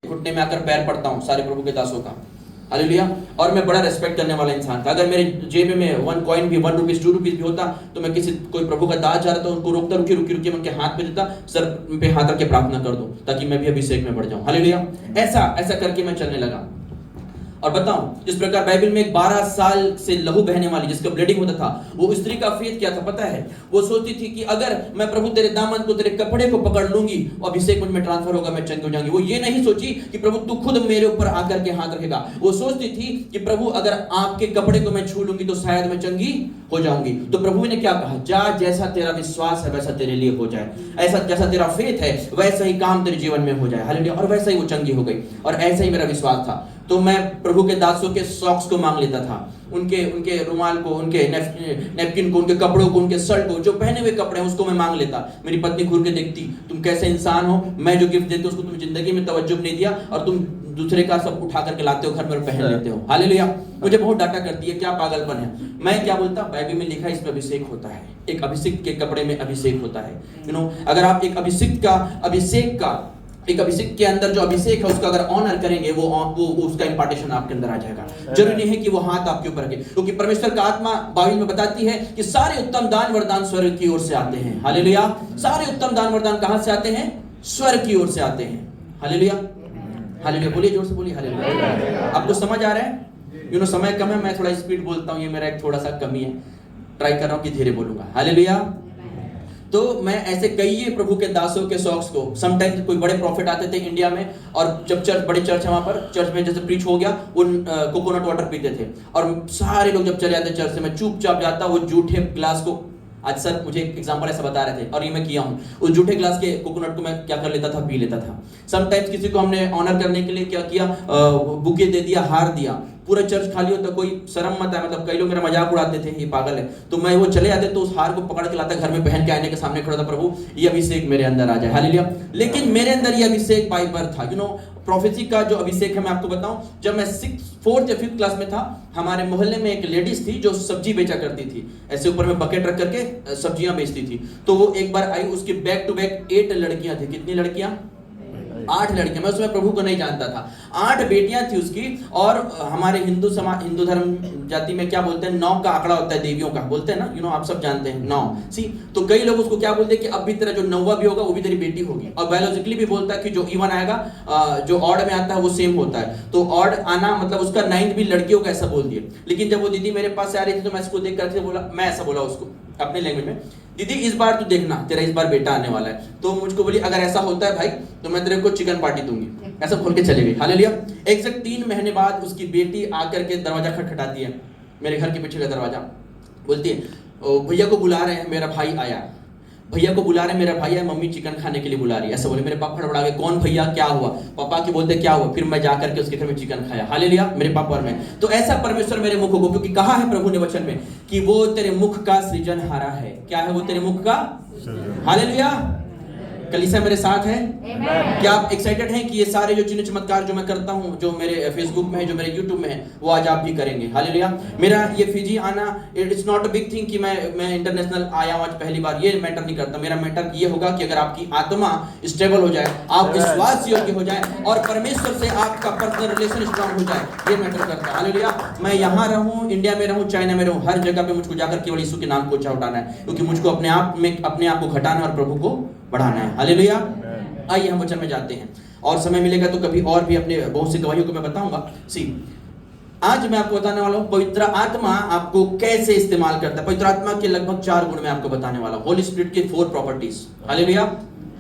घुटने में आकर पैर पड़ता हूँ सारे प्रभु के दासों का, हालेलुया। और मैं बड़ा रेस्पेक्ट करने वाला इंसान था। अगर मेरे जेब में 1 कॉइन भी, 1 रुपीज 2 रुपीज भी होता तो मैं कोई प्रभु का दास जा रहा था उनको रोकता, रुकी मैं उनके हाथ पे देता, सर पे हाथ रख के प्रार्थना कर दूं ताकि मैं भी अभिषेक में बढ़ जाऊं, हालेलुया। ऐसा करके मैं चलने लगा। और बताऊं, जिस प्रकार बाइबल में एक 12 साल से लहू बहने वाली जिसका ब्लीडिंग होता था, वो स्त्री का फेथ क्या था पता है? वो सोचती थी कि अगर मैं प्रभु तेरे दामन को, तेरे कपड़े को पकड़ लूंगी और अभिषेक मुझ में ट्रांसफर होगा, मैं चंगी हो जाऊंगी। वो ये नहीं सोची कि प्रभु तू खुद मेरे ऊपर आकर के हाथ रखेगा। वो सोचती थी कि प्रभु अगर आपके कपड़े को मैं छू लूंगी तो शायद मैं चंगी हो जाऊंगी। तो प्रभु ने क्या कहा? जा, जैसा तेरा विश्वास है वैसा तेरे लिए हो जाए, ऐसा जैसा तेरा फेथ है वैसा ही काम तेरे जीवन में हो जाए, हालेलुया। और वैसा ही वो चंगी हो गई। और ऐसा ही मेरा विश्वास था। तो मैं प्रभु के दासों के सॉक्स को मांग लेता था, उनके रुमाल को, उनके नैपकिन को, उनके कपड़ों को, उनके शर्ट को, जो पहने हुए कपड़े हैं उसको मैं मांग लेता। मेरी पत्नी घूर के देखती, तुम कैसे इंसान हो, मैं जो गिफ्ट देती हूँ उसको तुम जिंदगी में तवज्जो नहीं दिया और तुम दूसरे का सब उठा करके लाते हो घर में पहन लेते हो, हालेलुया। मुझे बहुत डांटा करती है, क्या पागलपन है। मैं क्या बोलता, बाइबल में लिखा है इसमें अभिषेक होता है, एक अभिषेक के कपड़े में अभिषेक होता है। अगर आप एक अभिषेक के अंदर जो अभिषेक है उसका अगर ऑनर करेंगे, वो उसका इंपार्टेशन आपके अंदर आ जाएगा। जरूरी नहीं है कि वो हाथ आपके ऊपर रखे, क्योंकि परमेश्वर का आत्मा बाइबल में बताती है कि सारे उत्तम दान वरदान स्वर्ग की ओर से आते हैं, हालेलुया। सारे उत्तम दान वरदान कहां से आते हैं? स्वर्ग की ओर से आते हैं, हालेलुया। हालेलुया बोलिए, जोर से बोलिए हालेलुया। आपको समझ आ रहा है? समय कम है, मैं थोड़ा स्पीड बोलता हूँ, ये मेरा एक थोड़ा सा कमी है। ट्राई कर रहा हूँ कि धीरे बोलूंगा, हालेलुया। तो मैं ऐसे कई प्रभु के दासों के सॉक्स को, समटाइम्स कोई बड़े प्रॉफिट आते थे इंडिया में, और जब बड़े चर्च है वहां पर, चर्च में जैसे प्रीच हो गया, वो कोकोनट वाटर पीते थे। और सारे लोग जब चले जाते चर्च से, मैं चुपचाप जाता, वो जूठे ग्लास को, आज सर मुझे एक एग्जांपल ऐसा बता रहे थे और ये मैं किया हूँ, उस जूठे ग्लास के कोकोनट को मैं क्या कर लेता था, पी लेता था। समटाइम्स किसी को हमने ऑनर करने के लिए क्या किया, बुके दे दिया, हार दिया, पूरा चर्च खाली होता, कोई शर्म मत है, मतलब कई लोग मेरा मजाक उड़ाते थे, ये पागल है। तो मैं वो चले जाते तो उस हार को पकड़ के लाता, घर में पहन के आने के सामने खड़ा था, प्रभु ये अभिषेक मेरे अंदर आ जाए, हालेलुया। लेकिन मेरे अंदर ये अभिषेक बाय बर्थ था। प्रोफेसी का जो अभिषेक है मैं आपको बताऊं, जब मैं 4th या 5th क्लास में था, हमारे मोहल्ले में एक लेडीज थी जो सब्जी बेचा करती थी, ऐसे ऊपर में बकेट रख करके सब्जियां बेचती थी। तो वो एक बार आई, उसकी बैक टू बैक 8 लड़कियां थी। कितनी लड़कियां? 8 लड़कियां। मैं उसमें प्रभु को नहीं जानता था। 8 बेटियां थी उसकी। और हमारे हिंदू धर्म जाति में क्या बोलते हैं, 9 का आंकड़ा होता है देवियों का, बोलते हैं ना, आप सब जानते हैं 9 सी। तो कई लोग उसको क्या बोलते हैं कि अब भी तेरा जो 9वां भी होगा वो भी तेरी बेटी होगी। और बायोलॉजिकली भी बोलता है कि जो इवन आएगा, जो ऑड में आता है वो सेम होता है। तो ऑड आना मतलब उसका 9th भी लड़कियों का, ऐसा बोल दिए। लेकिन जब वो दीदी मेरे पास आ रही थी तो मैं इसको देख करके बोला, मैं ऐसा बोला उसको अपने लैंग्वेज में, दीदी इस बार तू देखना, तेरा इस बार बेटा आने वाला है। तो मुझको बोली, अगर ऐसा होता है भाई तो मैं तेरे को चिकन पार्टी दूंगी, ऐसा बोल के चले गई, हालेलुया। 3 महीने बाद उसकी बेटी आकर के दरवाजा खटखटाती है, मेरे घर के पीछे का दरवाजा, बोलती है भैया को बुला रहे हैं, मेरा भाई आया, भैया को बुला रहे हैं, मेरा भाई आया, मम्मी चिकन खाने के लिए बुला रही है, ऐसा बोले। मेरे पापा फड़फड़ा गए, कौन भैया, क्या हुआ? पापा की बोलते क्या हुआ? फिर मैं जाकर के उसके घर में चिकन खाया, हालेलुया, मेरे पापा और मैं। तो ऐसा परमेश्वर मेरे मुख को, क्योंकि कहा है प्रभु ने वचन में कि वो तेरे मुख का सृजनहारा है। क्या है वो? तेरे मुख का, हालेलुया। कलीसिया मेरे साथ है? क्या आप एक्साइटेड हैं कि ये सारे जो चिन्ह चमत्कार जो मैं करता हूं, जो मेरे फेसबुक में है, जो मेरे यूट्यूब में है, वो आज आप भी करेंगे, हालेलुया। मेरा ये फिजी आना, it's not a big thing कि मैं इंटरनेशनल आया हूं आज पहली बार, ये मैटर नहीं करता। मेरा मैटर ये होगा कि अगर आपकी आत्मा स्टेबल हो जाए, आप विश्वास योग्य हो जाए और परमेश्वर से आपका पर्सनल रिलेशन स्ट्रांग हो जाए, ये मैटर करता है, हालेलुया। मैं यहाँ रहूं, इंडिया में रहूं, चाइना में रहूं, हर जगह पे मुझको जाकर केवल यीशु के नाम को ऊंचा उठाना है, क्योंकि मुझको अपने आप को घटाना है और प्रभु को बढ़ाना है, हालेलुया। आइए हम वचन में जाते हैं, और समय मिलेगा तो कभी और भी अपने बहुत सी गवाहियों को मैं बताऊंगा। आज मैं आपको बताने वाला हूं पवित्र आत्मा आपको कैसे इस्तेमाल करता है। पवित्र आत्मा के लगभग 4 गुण मैं आपको बताने वाला हूं, होली स्पिरिट के 4 प्रॉपर्टीज, हालेलुया।